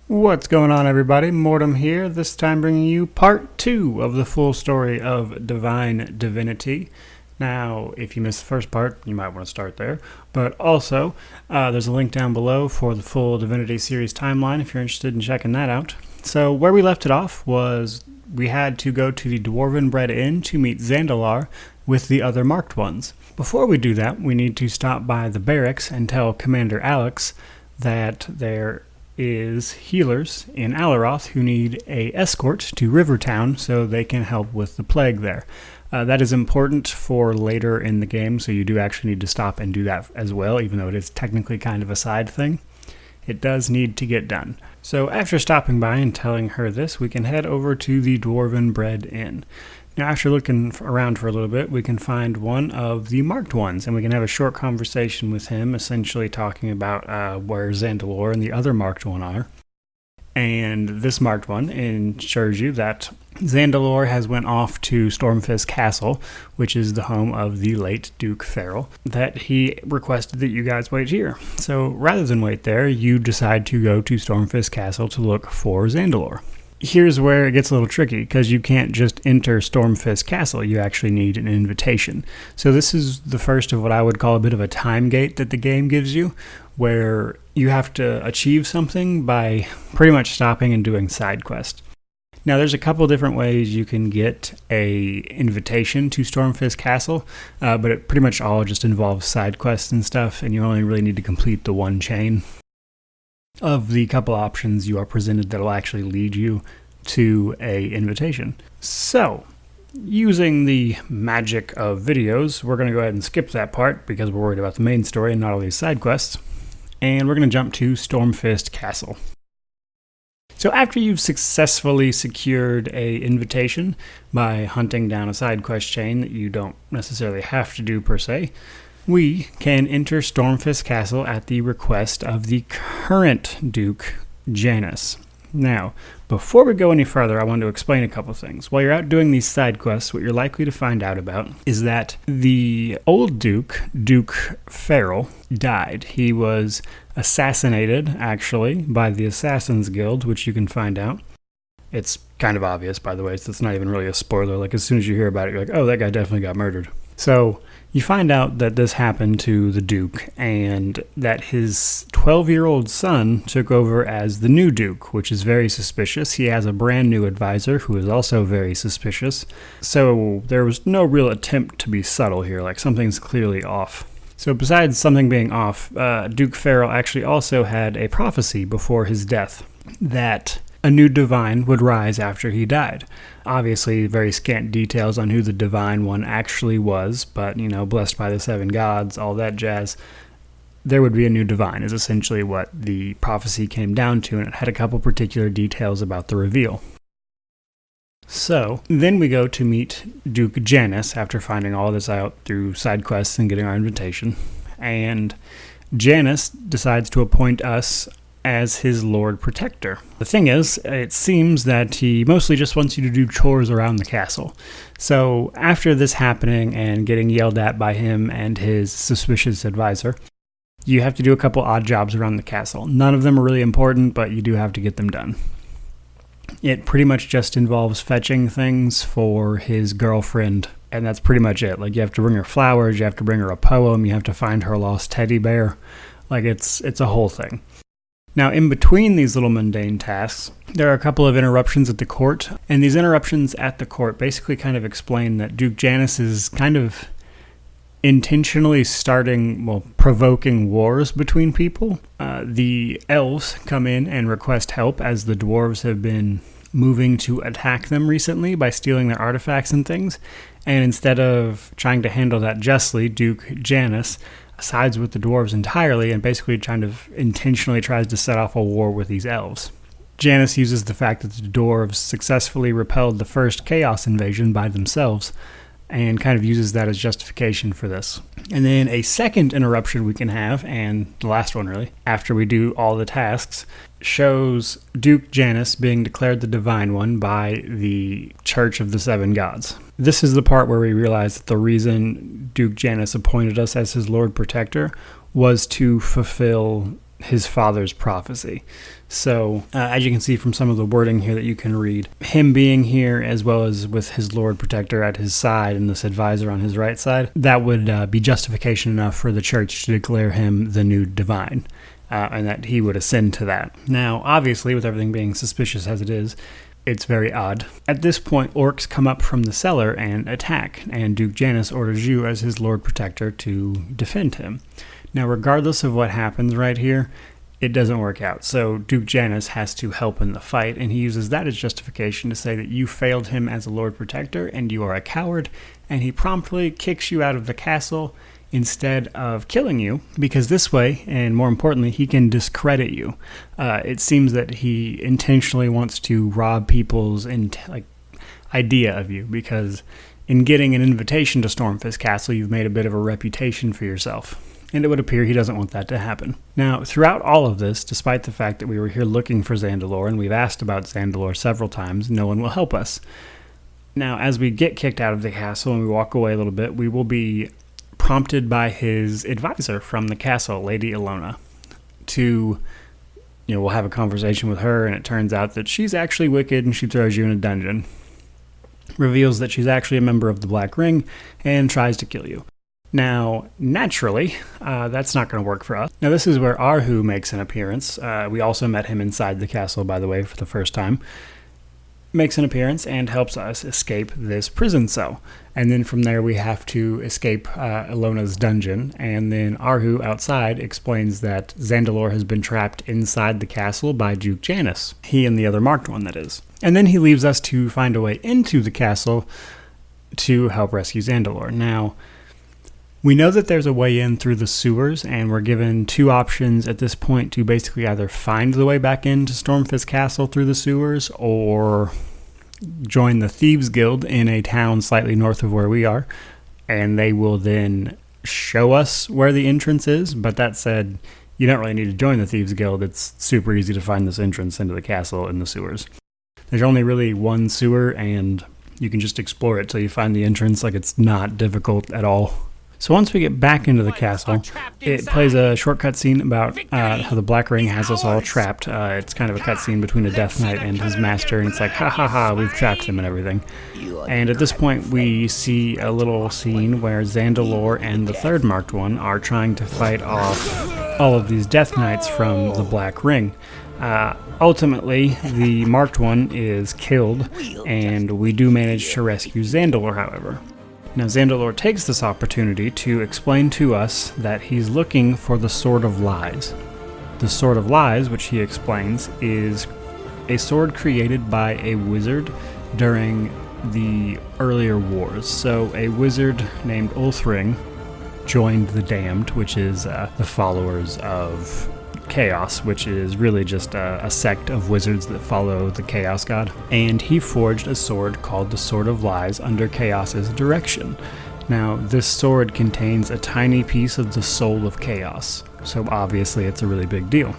What's going on, everybody? Mortem here, this time bringing you part 2 of the full story of Divine Divinity. Now, if you missed the first part, you might want to start there. But also, there's a link down below for the full Divinity series timeline if you're interested in checking that out. So, where we left it off was we had to go to the Dwarven Bread Inn to meet Zandalar with the other marked ones. Before we do that, we need to stop by the barracks and tell Commander Alex that there is healers in Alaroth who need a escort to Rivertown so they can help with the plague there. That is important for later in the game, so you do actually need to stop and do that as well, even though it is technically kind of a side thing. It does need to get done. So after stopping by and telling her this, we can head over to the Dwarven Bread Inn. Now, after looking around for a little bit, we can find one of the marked ones, and we can have a short conversation with him, essentially talking about where Zandalar and the other marked one are. And this marked one ensures you that Zandalar has went off to Stormfist Castle, which is the home of the late Duke Farrell, that he requested that you guys wait here. So rather than wait there, you decide to go to Stormfist Castle to look for Zandalar. Here's where it gets a little tricky, because you can't just enter Stormfist Castle. You actually need an invitation. So this is the first of what I would call a bit of a time gate that the game gives you, where you have to achieve something by pretty much stopping and doing side quests. Now, there's a couple different ways you can get a invitation to Stormfist Castle, but it pretty much all just involves side quests and stuff, and you only really need to complete the one chain of the couple options you are presented that will actually lead you to a invitation. So, using the magic of videos, we're going to go ahead and skip that part because we're worried about the main story and not all these side quests. And we're going to jump to Stormfist Castle. So after you've successfully secured a invitation by hunting down a side quest chain that you don't necessarily have to do per se, we can enter Stormfist Castle at the request of the current Duke, Janus. Now, before we go any further, I want to explain a couple things. While you're out doing these side quests, what you're likely to find out about is that the old Duke, Duke Farrell, died. He was assassinated, actually, by the Assassin's Guild, which you can find out. It's kind of obvious, by the way, so it's not even really a spoiler. Like, as soon as you hear about it, you're like, oh, that guy definitely got murdered. So you find out that this happened to the Duke, and that his 12-year-old son took over as the new Duke, which is very suspicious. He has a brand new advisor who is also very suspicious. So there was no real attempt to be subtle here, like something's clearly off. So besides something being off, Duke Farrell actually also had a prophecy before his death that a new divine would rise after he died. Obviously, very scant details on who the divine one actually was, but, blessed by the seven gods, all that jazz. There would be a new divine is essentially what the prophecy came down to, and it had a couple particular details about the reveal. So, then we go to meet Duke Janus after finding all this out through side quests and getting our invitation. And Janus decides to appoint us as his Lord Protector. The thing is, it seems that he mostly just wants you to do chores around the castle. So after this happening and getting yelled at by him and his suspicious advisor, you have to do a couple odd jobs around the castle. None of them are really important, but you do have to get them done. It pretty much just involves fetching things for his girlfriend, and that's pretty much it. Like, you have to bring her flowers, you have to bring her a poem, you have to find her lost teddy bear. Like, it's a whole thing. Now, in between these little mundane tasks, there are a couple of interruptions at the court, and these interruptions at the court basically kind of explain that Duke Janus is kind of intentionally provoking wars between people. The elves come in and request help as the dwarves have been moving to attack them recently by stealing their artifacts and things, and instead of trying to handle that justly, Duke Janus sides with the dwarves entirely and basically intentionally tries to set off a war with these elves. Janus uses the fact that the dwarves successfully repelled the first chaos invasion by themselves and kind of uses that as justification for this. And then a second interruption we can have, and the last one really, after we do all the tasks, shows Duke Janus being declared the Divine One by the Church of the Seven Gods. This is the part where we realize that the reason Duke Janus appointed us as his Lord Protector was to fulfill his father's prophecy. So, as you can see from some of the wording here that you can read, him being here as well as with his Lord Protector at his side and this advisor on his right side, that would be justification enough for the church to declare him the new divine, and that he would ascend to that. Now, obviously, with everything being suspicious as it is, it's very odd. At this point, orcs come up from the cellar and attack, and Duke Janus orders you as his Lord Protector to defend him. Now, regardless of what happens right here, it doesn't work out. So Duke Janus has to help in the fight, and he uses that as justification to say that you failed him as a Lord Protector and you are a coward, and he promptly kicks you out of the castle instead of killing you, because this way, and more importantly, he can discredit you. It seems that he intentionally wants to rob people's idea of you, because in getting an invitation to Stormfist Castle, you've made a bit of a reputation for yourself. And it would appear he doesn't want that to happen. Now, throughout all of this, despite the fact that we were here looking for Zandalor, and we've asked about Zandalor several times, no one will help us. Now, as we get kicked out of the castle and we walk away a little bit, we will be prompted by his advisor from the castle, Lady Ilona, to, we'll have a conversation with her, and it turns out that she's actually wicked, and she throws you in a dungeon. Reveals that she's actually a member of the Black Ring, and tries to kill you. Now, naturally, that's not going to work for us. Now, this is where Arhu makes an appearance. We also met him inside the castle, by the way, for the first time. Makes an appearance and helps us escape this prison cell. And then from there, we have to escape Ilona's dungeon. And then Arhu, outside, explains that Zandalor has been trapped inside the castle by Duke Janus. He and the other marked one, that is. And then he leaves us to find a way into the castle to help rescue Zandalor. Now, we know that there's a way in through the sewers, and we're given two options at this point to basically either find the way back into Stormfist Castle through the sewers, or join the Thieves Guild in a town slightly north of where we are, and they will then show us where the entrance is. But that said, you don't really need to join the Thieves Guild. It's super easy to find this entrance into the castle in the sewers. There's only really one sewer, and you can just explore it till you find the entrance. It's not difficult at all. So once we get back into the castle, it plays a short cutscene about how the Black Ring has us all trapped. It's kind of a cutscene between a Death Knight and his master, and it's like, ha ha ha, we've trapped him and everything. And at this point, we see a little scene where Zandalor and the third Marked One are trying to fight off all of these Death Knights from the Black Ring. Ultimately, the Marked One is killed, and we do manage to rescue Zandalor, however. Now, Zandalor takes this opportunity to explain to us that he's looking for the Sword of Lies. The Sword of Lies, which he explains, is a sword created by a wizard during the earlier wars. So, a wizard named Ulthring joined the Damned, which is the followers of Chaos, which is really just a sect of wizards that follow the Chaos God. And he forged a sword called the Sword of Lies under Chaos's direction. Now, this sword contains a tiny piece of the soul of Chaos, so obviously it's a really big deal.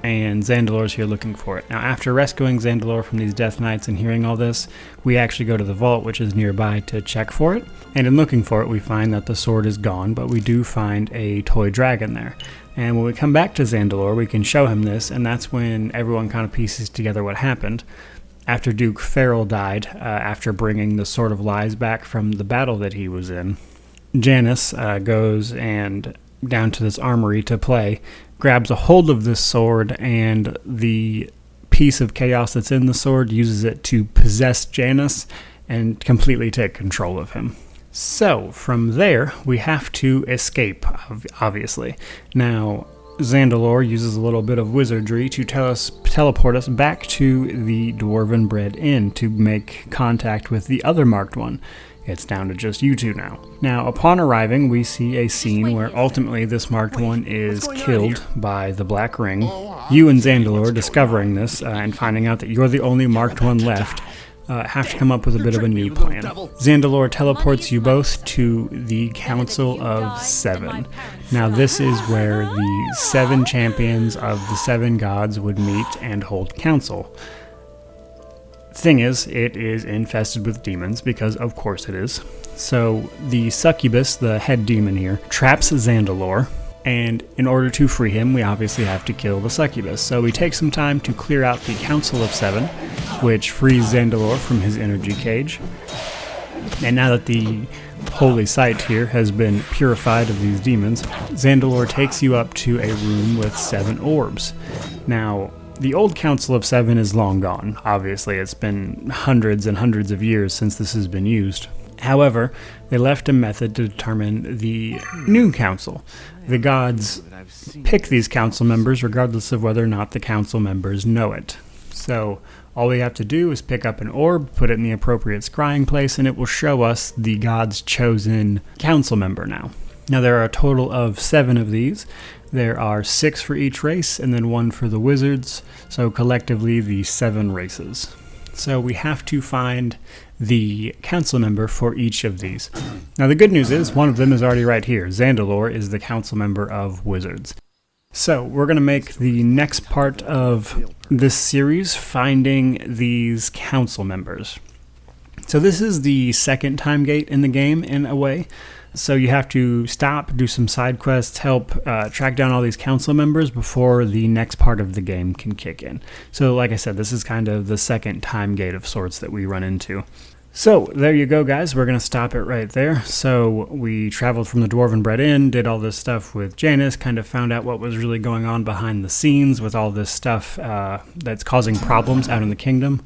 And Zandalor's here looking for it. Now, after rescuing Zandalor from these Death Knights and hearing all this, we actually go to the vault, which is nearby, to check for it. And in looking for it, we find that the sword is gone, but we do find a toy dragon there. And when we come back to Zandalor, we can show him this, and that's when everyone kind of pieces together what happened. After Duke Farrell died, after bringing the Sword of Lies back from the battle that he was in, Janus goes and down to this armory to play, grabs a hold of this sword, and the piece of chaos that's in the sword uses it to possess Janus and completely take control of him. So, from there, we have to escape, obviously. Now, Zandalor uses a little bit of wizardry to teleport us back to the Dwarven Bread Inn to make contact with the other Marked One. It's down to just you two now. Now, upon arriving, we see a scene where ultimately this Marked One is killed by the Black Ring. You and Zandalor, discovering this and finding out that you're the only Marked One left, have to come up with a bit of a new plan. Zandalor teleports you both to the Council of Seven. Now, this is where the 7 champions of the 7 gods would meet and hold council. Thing is, it is infested with demons, because of course it is. So the succubus, the head demon here, traps Zandalor, And in order to free him, we obviously have to kill the succubus. So we take some time to clear out the Council of Seven, which frees Zandelor from his energy cage. And now that the holy site here has been purified of these demons, Zandelor takes you up to a room with 7 orbs. Now, the old Council of Seven is long gone. Obviously, it's been hundreds and hundreds of years since this has been used. However, they left a method to determine the new council. The gods pick these council members regardless of whether or not the council members know it. So all we have to do is pick up an orb, put it in the appropriate scrying place, and it will show us the god's chosen council member now. Now there are a total of 7 of these. There are 6 for each race and then 1 for the wizards, so collectively the 7 races. So we have to find the council member for each of these. Now the good news is one of them is already right here. Zandelor is the council member of wizards. So we're going to make the next part of this series finding these council members. So this is the second time gate in the game in a way. So you have to stop, do some side quests, help track down all these council members before the next part of the game can kick in. So like I said, this is kind of the second time gate of sorts that we run into. So there you go, guys. We're going to stop it right there. So we traveled from the Dwarven Bread Inn, did all this stuff with Janus, kind of found out what was really going on behind the scenes with all this stuff that's causing problems out in the kingdom.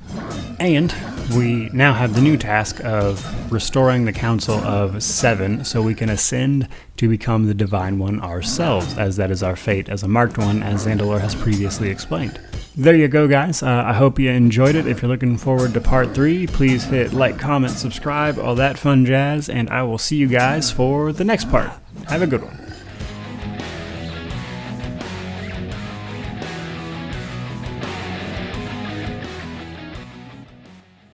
And we now have the new task of restoring the Council of Seven so we can ascend to become the Divine One ourselves, as that is our fate as a Marked One, as Zandelor has previously explained. There you go, guys. I hope you enjoyed it. If you're looking forward to part 3, please hit like, comment, subscribe, all that fun jazz, and I will see you guys for the next part. Have a good one.